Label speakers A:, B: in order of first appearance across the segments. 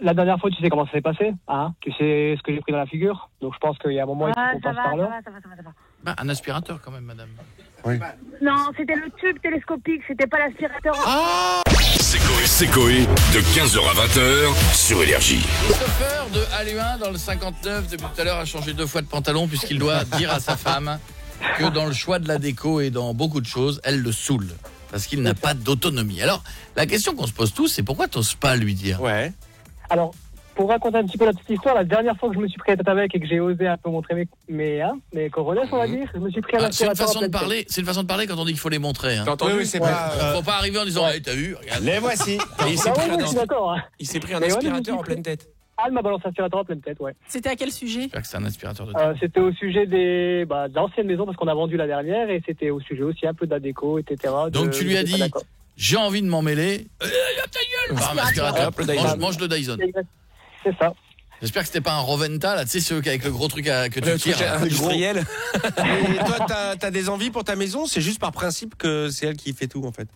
A: la dernière fois, tu sais comment ça s'est passé, hein? Tu sais ce que j'ai pris dans la figure. Donc je pense qu'il y a un moment, il faut qu'on passe par là.
B: Ça va.
C: Bah, un aspirateur quand même, madame.
D: Oui.
B: Non, c'était le tube télescopique, c'était pas l'aspirateur.
E: C'est Coé de 15h à 20h sur Énergie.
C: Le chauffeur de ALU1 dans le 59 depuis tout à l'heure a changé 2 fois de pantalon puisqu'il doit dire à sa femme que dans le choix de la déco et dans beaucoup de choses, elle le saoule parce qu'il n'a pas d'autonomie. Alors, la question qu'on se pose tous, c'est pourquoi t'oses pas lui dire?
D: Ouais.
A: Alors, pour raconter un petit peu la petite histoire, la dernière fois que je me suis pris à tête avec et que j'ai osé un peu montrer mes coronets, on va dire, je me suis pris à
C: C'est une
A: l'aspirateur.
C: façon de parler. C'est une façon de parler quand on dit qu'il faut les montrer. Hein.
D: T'as entendu? Oui, c'est pas.
C: Faut pas arriver en disant hey, t'as vu, regarde.
D: Les voici.
A: Je suis d'accord. Hein.
D: Il s'est pris un
A: Mais ouais,
D: aspirateur
A: mais
D: en pleine tête.
A: Elle m'a balancé l'aspirateur en pleine tête, ouais.
F: C'était à quel sujet?
C: J'espère que c'est un aspirateur de
A: C'était au sujet de l'ancienne maison parce qu'on a vendu la dernière et c'était au sujet aussi un peu de la déco, etc.
C: Donc tu lui as dit j'ai envie de m'en mêler. Ta gueule. Un aspirateur. Mange le Dyson.
A: C'est ça.
C: J'espère que c'était pas un Roventa là, tu sais ceux avec le gros truc que tu tires.
D: Industriel. Et toi, t'as des envies pour ta maison? C'est juste par principe que c'est elle qui fait tout en fait.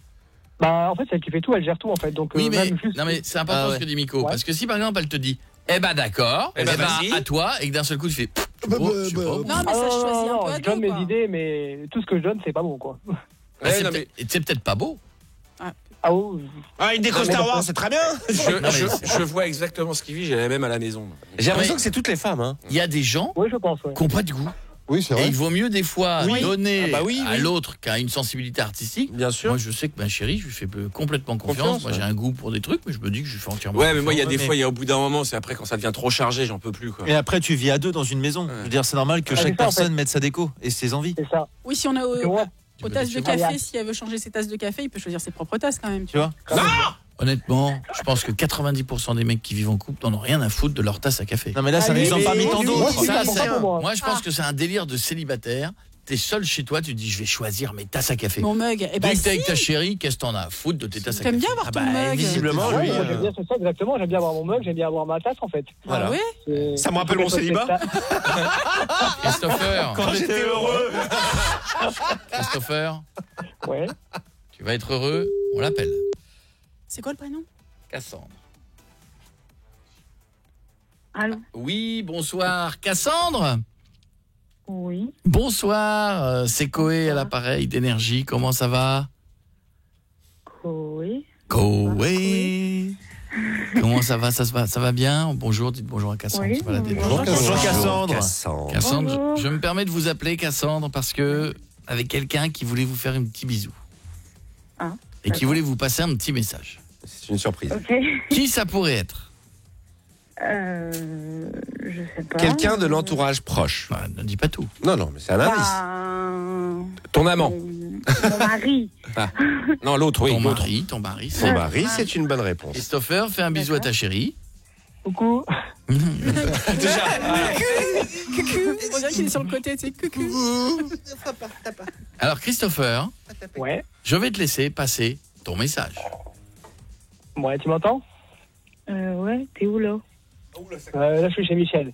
A: Bah en fait c'est elle qui fait tout, elle gère tout en fait. Donc
C: oui mais
A: juste...
C: non mais c'est important ce que dit Miko parce que si par exemple elle te dit eh ben d'accord, eh ben à toi et que d'un seul coup tu fais
F: Non mais ça je choisis un peu à
A: je donne
F: deux,
A: mes idées mais tout ce que je donne c'est pas bon quoi.
C: C'est peut-être pas beau.
D: Il déco Star Wars, c'est très bien.
G: Je vois exactement ce qu'il vit, j'ai la même à la maison.
D: J'ai l'impression que c'est toutes les femmes. Hein.
C: Il y a des gens qui n'ont pas de goût.
H: Oui, c'est vrai.
C: Et il vaut mieux des fois donner à l'autre qui a une sensibilité artistique.
D: Bien sûr.
C: Moi, je sais que ma chérie, je lui fais complètement confiance. Moi, j'ai un goût pour des trucs, mais je me dis que je lui fais entièrement
G: confiance. Ouais, mais moi, il y a des fois, au bout d'un moment, c'est après quand ça devient trop chargé, j'en peux plus. Quoi.
I: Et après, tu vis à deux dans une maison. Je veux dire, c'est normal que chaque personne mette sa déco et ses envies.
A: C'est ça.
F: Oui, si on a aux tasses de café, si elle veut changer ses tasses de café, il peut choisir ses propres tasses quand même. Tu vois.
C: Non. Honnêtement, je pense que 90% des mecs qui vivent en couple n'en ont rien à foutre de leur tasse à café.
I: Non mais là c'est un exemple parmi tant d'autres.
C: Moi je pense que c'est un délire de célibataire. T'es seul chez toi, tu te dis je vais choisir mes tasses à café.
F: Mon mug.
C: Dès que t'es avec ta chérie, qu'est-ce que t'en as à foutre de tes tasses à café?
F: T'aimes bien avoir ton mug.
D: Visiblement,
A: lui. J'aime bien ça exactement. J'aime bien avoir mon mug, j'aime bien avoir ma tasse en fait.
D: Voilà. Ça me rappelle mon célibat.
C: Christopher.
D: Quand j'étais heureux.
C: Christopher.
A: Ouais.
C: Tu vas être heureux. On l'appelle.
F: C'est quoi le prénom?
C: Cassandre.
B: Allô?
C: Oui, bonsoir. Cassandre?
B: Oui.
C: Bonsoir, c'est Coé à l'appareil d'Énergie. Comment ça va?
B: Coé.
C: Comment ça va? Ça va bien? Bonjour, dites bonjour à Cassandre.
B: Oui,
C: bonjour
I: Cassandre.
C: Cassandre,
B: Bonjour.
C: je me permets de vous appeler Cassandre parce que avec quelqu'un qui voulait vous faire un petit bisou. Et qui voulait vous passer un petit message.
D: C'est une surprise.
B: Ok.
C: Qui ça pourrait être?
B: Je sais pas.
D: Quelqu'un de l'entourage proche.
C: Ne dis pas tout.
D: Non, mais c'est un indice. Ton amant.
B: Mon mari.
D: Non, l'autre, oui.
C: Ton mari.
D: Ton mari, c'est une bonne réponse.
C: Christopher, fais un bisou à ta chérie.
A: Coucou.
D: Déjà.
F: On dirait qu'il est sur le côté, tu sais. Coucou.
C: Alors Christopher,
A: Ouais.
C: je vais te laisser passer ton message.
A: Ouais, tu m'entends?
B: Ouais, t'es où là?
A: Là, je suis chez Michel.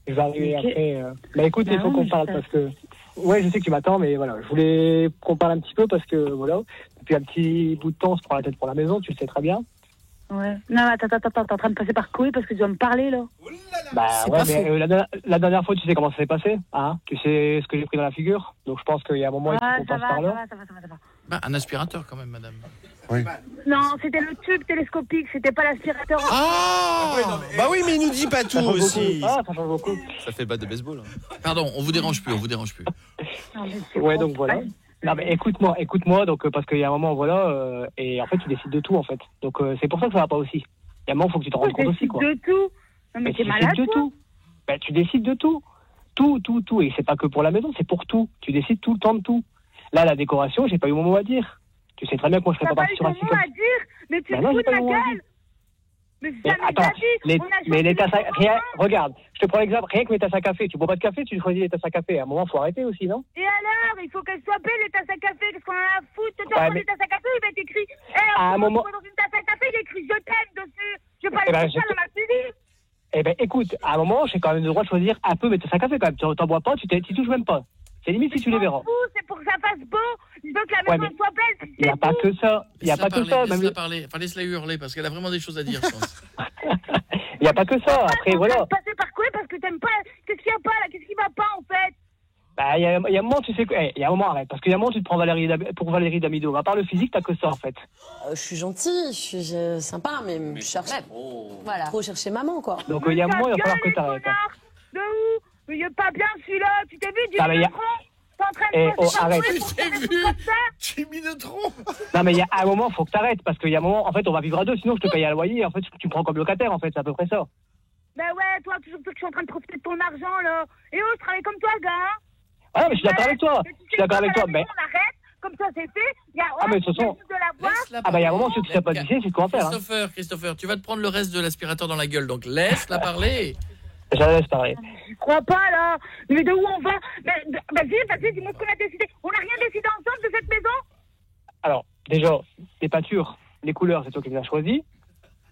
A: Je vais arriver après. Bah écoute, il faut qu'on parle parce que... Ouais, je sais que tu m'attends, mais voilà, je voulais qu'on parle un petit peu parce que, voilà, depuis un petit bout de temps, on se prend la tête pour la maison, tu le sais très bien.
B: Ouais. Non, attends, t'es en train de passer par Coé parce que tu dois me parler, là.
A: Bah ouais, mais la dernière fois, tu sais comment ça s'est passé, hein? Tu sais ce que j'ai pris dans la figure. Donc je pense qu'il y a un moment, il faut qu'on passe par là.
B: Ça va.
C: Bah, un aspirateur quand même, madame.
H: Oui.
B: Non, c'était le tube télescopique, c'était pas l'aspirateur.
D: Bah oui, mais il nous dit pas tout aussi.
A: Ça change beaucoup.
I: Ça fait batte de baseball.
C: Pardon, on vous dérange plus.
B: Non, mais c'est
A: Ouais,
B: trop
A: donc voilà.
B: fun.
A: Non mais écoute-moi, donc parce qu'il y a un moment, voilà, et en fait tu décides de tout en fait. Donc c'est pour ça que ça va pas aussi. Il y a un moment, faut que tu te rendes compte aussi, quoi.
B: De tout. Non, mais t'es malade,
A: de
B: toi.
A: tout. Bah, tu décides de tout. Tout. Et c'est pas que pour la maison, c'est pour tout. Tu décides tout le temps de tout. Là, la décoration, j'ai pas eu mon mot à dire. Tu sais très bien que moi je serais
B: T'as
A: pas
B: pas
A: parti
B: eu
A: sur un
B: ton
A: site
B: mot
A: comme
B: à dire, mais tu
A: Bah
B: te
A: non,
B: fous
A: j'ai
B: de
A: pas
B: ma
A: eu mon mot à
B: gueule. Mais
A: Mais
B: jamais
A: attends,
B: d'avis.
A: mais les tasses à... Regarde, je te prends l'exemple, rien que mes tasses à café. Tu bois pas de café, tu choisis les tasses à café. À un moment, faut arrêter aussi, non?
B: Et alors, il faut qu'elles soient belles, les tasses à café. Qu'est-ce qu'on a à foutre? Tu
A: Ouais,
B: prends
A: mais-
B: des tasses à café, il va être écrit.
A: À un moment-
B: Dans une tasse à café, il est écrit je t'aime dessus. Je vais pas
A: Eh ben,
B: aller faire ça dans ma cuisine.
A: Eh ben, écoute, à un moment, j'ai quand même le droit de choisir un peu mes tasses à café quand même. T'en bois pas, tu touches même pas. C'est limite si tu les verras.
B: C'est pour que ça fasse beau. Il faut que la
A: Ouais,
B: maison
A: mais
B: soit belle.
A: Il n'y a pas que ça. Il n'y a pas que ça. Même
C: Laisse-la parler. Enfin, laisse-la hurler parce qu'elle a vraiment des choses à dire, je pense.
A: Il n'y a pas que ça. Après, voilà.
B: Passer par quoi parce que t'aimes pas. Qu'est-ce qu'il y a pas là? Qu'est-ce qui va pas en fait?
A: Bah, il y a un moment, tu sais que. Il y a un moment, arrête. Parce qu'il y a un moment, tu te prends pour Valérie Damido. À part le physique, t'as que ça, en fait.
H: Je suis gentille, je suis sympa, mais je cherche. Voilà. Trop chercher maman, quoi.
A: Donc, il y a un moment, il va falloir que t'arrêtes.
B: De où? Il est pas bien celui-là. Tu t'es vu,
A: Ah, mais
B: Jimmy Neutron? T'es en train de passer par
A: arrête.
B: quoi pour faire des trucs comme ça?
C: Jimmy Neutron.
A: Non, mais il y a un moment, faut que t'arrêtes. Parce qu'il y a un moment, en fait, on va vivre à deux. Sinon, je te paye un loyer. En fait, tu me prends comme locataire, en fait. C'est à peu près ça.
B: Ben ouais, toi, toujours que je suis en train de profiter de ton argent, là. Et oh, je travaille comme toi, gars, hein.
A: Ah, mais je suis d'accord avec toi. Je suis d'accord avec toi. Mais.
B: On arrête, comme ça c'est fait. Il y a
A: mais de toute façon.
B: de la voix.
A: Ah, bah, il y a un moment, si tu sais pas d'ici, c'est quoi faire.
C: Christopher, tu vas te prendre le reste de l'aspirateur dans la gueule, donc laisse-la parler.
A: Je la laisse parler.
B: Je crois pas, là. Mais de où on va? Vas-y, dis-moi ce qu'on a décidé. On n'a rien décidé ensemble de cette maison?
A: Alors, déjà, les peintures, les couleurs, c'est toi qui les as choisies.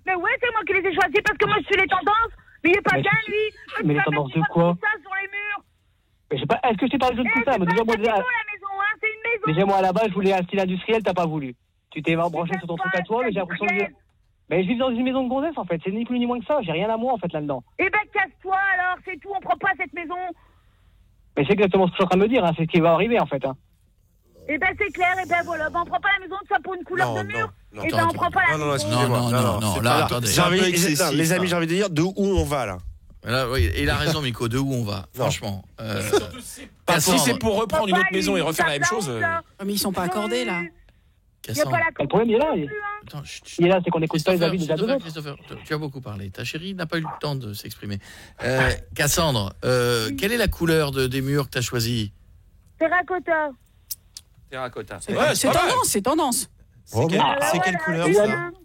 B: Mais ouais, c'est moi qui les ai choisies parce que moi je suis les tendances. Mais il est pas bien, lui.
A: Mais les tendances de quoi?
B: Ça sur les murs.
A: Mais je sais pas, est-ce que je t'ai parlé de tout ça? Déjà, moi, déjà.
B: C'est une maison.
A: Déjà, moi, à la base, je voulais un style industriel, t'as pas voulu. Tu t'es branché sur ton truc à toi, mais j'ai l'impression de. Mais je vis dans une maison de gonzesse, en fait. C'est ni plus ni moins que ça. J'ai rien à moi, en fait, là-dedans.
B: Eh ben, casse-toi, alors. C'est tout. On prend pas cette maison.
A: Mais c'est exactement ce que je suis en train de me dire, hein. C'est ce qui va arriver, en fait, hein.
B: Eh ben, c'est clair. Eh ben, voilà. Ben, on prend pas la maison de ça pour une couleur de mur. Eh ben, on prend pas la maison.
C: Non, là, attendez.
D: Les amis, j'ai envie de dire de où on va, là.
C: Là, oui, il a raison, Miko. De où on va? Franchement.
G: Si c'est pour reprendre une autre maison et refaire la même chose.
F: Mais ils sont pas accordés, là.
A: Le problème, il est là.
C: Attends,
A: il est là, c'est qu'on n'écoute pas les avis des autres.
C: Christopher, tu as beaucoup parlé. Ta chérie n'a pas eu le temps de s'exprimer. Cassandre, quelle est la couleur des murs que tu as choisi?
B: Terracotta.
G: Terracotta.
F: C'est tendance.
I: C'est quelle couleur?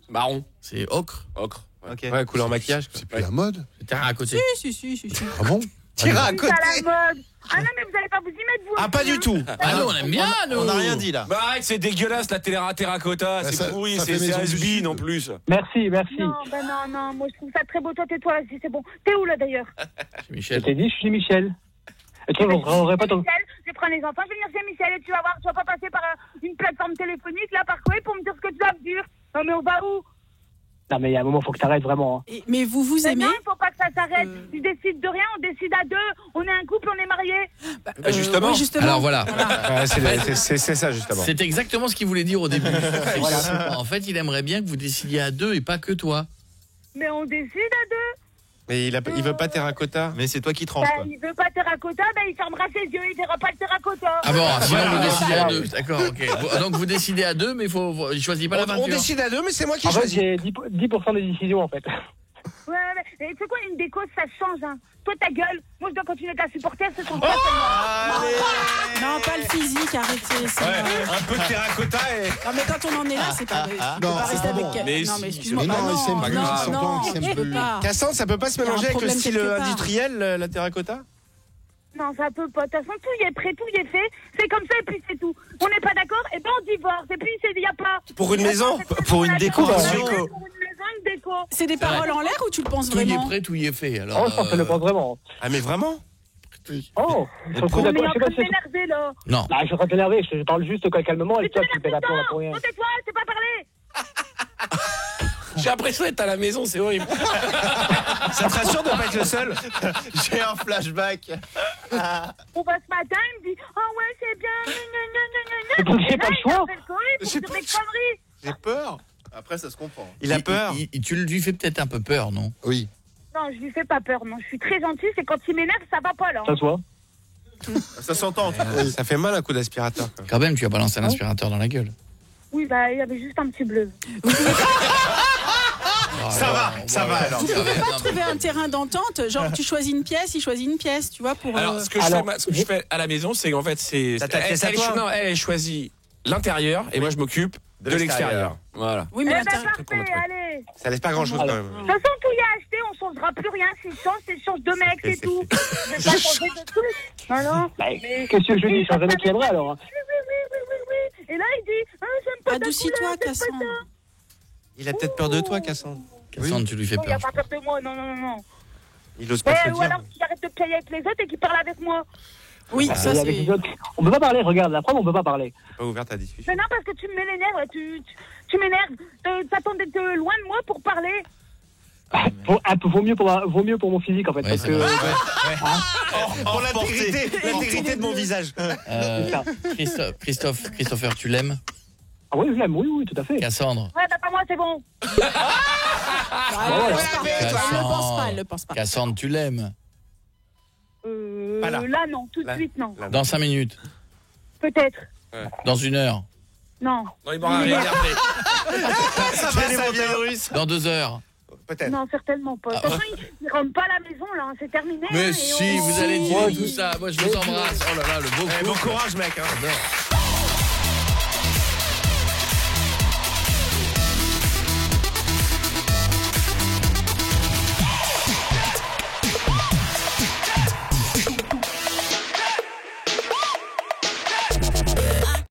G: Marron.
C: C'est ocre.
D: Ok. Ouais, couleur maquillage.
J: C'est plus la mode.
C: C'est terracotta.
F: Si.
J: Ah bon?
D: Terracotta.
B: C'est à la mode. Ah non, mais vous allez pas vous y mettre, vous.
D: Ah, pas du tout.
C: Ah non, on aime bien, nous.
I: On n'a rien dit, là.
G: Bah arrête, c'est dégueulasse la terracotta, c'est pourri, c'est has-been en plus.
A: Merci.
B: Non, moi je trouve ça très beau. Toi, tais-toi, si c'est bon. T'es où là d'ailleurs?
C: C'est Michel.
A: Je t'ai dit, je suis Michel. Et toi, on pas ton.
B: Michel, je prends les enfants, je vais venir chez Michel et tu vas voir, tu vas pas passer par une plateforme téléphonique là par quoi pour me dire ce que tu vas me dire. Non, mais on va où?
A: Non, mais il y a un moment, faut que t'arrêtes vraiment. Hein.
F: Mais vous aimez?
B: Non, il faut pas que ça s'arrête. Tu décides de rien, on décide à deux. On est un couple, on est mariés.
G: Justement.
F: Oui, justement.
C: Alors voilà.
D: C'est ça, justement.
C: C'est exactement ce qu'il voulait dire au début. En fait, il aimerait bien que vous décidiez à deux et pas que toi.
B: Mais on décide à deux.
D: Mais il veut pas terracotta.
I: Mais c'est toi qui tranches, quoi.
B: Il veut pas terracotta, il fermera ses yeux, il verra pas le terracotta.
C: Ah bon, sinon vous décidez à deux. D'accord, ok. Donc vous décidez à deux, mais il choisit pas la peinture.
D: On décide à deux, mais c'est moi qui
A: choisis.
D: choisis.
A: En fait, j'ai 10% des décisions, en fait.
B: Ouais, mais tu sais quoi, une déco, ça change, hein. Toi, ta gueule, moi, je dois continuer à supporter, ce sont pas
F: Non, pas le physique, arrêtez.
D: Un peu de terracotta et...
F: Non, mais quand on en est là, c'est pas...
J: Non,
F: pas rester avec...
G: Mais
F: non, mais excuse-moi.
J: non, ils s'aiment plus, ils s'entendent, ils s'aiment plus.
D: Cassandre, ça peut pas se mélanger avec le style
F: quelque part.
D: industriel, la terracotta?
B: Non, ça peut pas. De toute façon, tout y est prêt, tout y est fait. C'est comme ça et puis c'est tout. On n'est pas d'accord, et ben on divorce. Et puis il y a pas.
D: Pour une maison?
I: Pour une décoration?
B: Pour une maison, une déco.
F: C'est des paroles en l'air ou tu le penses
C: Tout y
F: vraiment?
C: est prêt, tout y est fait. Alors,
A: Oh, je pense que je le pense vraiment.
D: Ah, mais vraiment?
A: Oh,
B: Mais il est en train de m'énerver, là.
C: Non.
A: Bah, je suis en train de t'énerver, je parle juste calmement et
B: Mais
A: toi,
B: tu
A: tu fais la tour là pour rien.
B: Oh, tais-toi, c'est pas parler.
G: J'ai l'impression d'être à la maison, c'est horrible.
D: Ça te rassure de pas être le seul?
I: J'ai un flashback.
B: On va ce matin, il me dit, oh ouais, c'est bien.
A: Mais donc, j'ai pas le choix.
I: J'ai peur. Après, ça se comprend.
D: Il a peur.
C: Tu lui fais peut-être un peu peur, non?
J: Oui.
B: Non, je lui fais pas peur, non. Je suis très gentille, c'est quand il m'énerve, ça va pas, là.
A: Ça se voit.
I: Ça s'entend.
D: Ça fait mal un coup d'aspirateur.
C: Quand même, tu as balancé un aspirateur dans la gueule.
B: Oui, bah, il y avait juste un petit bleu.
D: Ça va alors.
F: Vous pouvez pas trouver un terrain d'entente? Genre, tu choisis une pièce, il choisit une pièce, tu vois, pour...
G: Alors, ce que je fais à la maison, c'est qu'en fait, c'est... Elle choisit l'intérieur et moi, je m'occupe de l'extérieur. Voilà.
F: Oui, mais
B: parfait, allez.
D: Ça laisse pas grand-chose quand même.
B: De toute façon, tout y est acheté, on changera plus rien. S'il change, c'est change de mec, c'est tout. Je vais pas changer de truc. Non.
A: Qu'est-ce que je dis? Change de mec qui aimerait alors.
B: Oui. Et là, il dit, j'aime pas.
F: Adoucis-toi, Cassandre.
D: Il a peut-être peur de toi, Cassandre.
C: Cassandre, tu lui fais
B: Non, il a
C: peur.
B: pas peur de moi, non.
D: Il ose pas te le
B: Ou
D: dire.
B: alors qu'il arrête de piailler avec les autres et qu'il parle avec moi.
F: Oui, ça
A: avec les autres. On peut pas parler, regarde, la preuve, on peut pas parler.
D: C'est pas ouvert ta discussion.
B: Mais non, parce que tu me mets les nerfs, tu m'énerves. T'attends d'être loin de moi pour parler.
A: Vaut mieux pour mon physique en fait, parce que
D: pour l'intégrité de mon visage.
C: Christopher, tu l'aimes?
A: Ah oui, je l'aime, oui, tout à fait.
C: Cassandre.
B: Ouais, pas moi, c'est bon.
F: Elle le pense pas.
C: Cassandre, tu l'aimes?
B: Là, non, tout de suite, non.
C: Dans 5 minutes?
B: Peut-être.
C: Dans 1 heure?
B: Non.
G: Non, il m'aura rien appelé.
C: Dans 2 heures?
D: Peut-être.
B: Non, certainement pas. De toute façon, ils rentrent pas à la maison, là, c'est terminé.
C: Mais
B: hein,
C: si, vous allez dire tout ça. Moi, je vous embrasse. Oh là là, le beau
D: Bon courage, mec.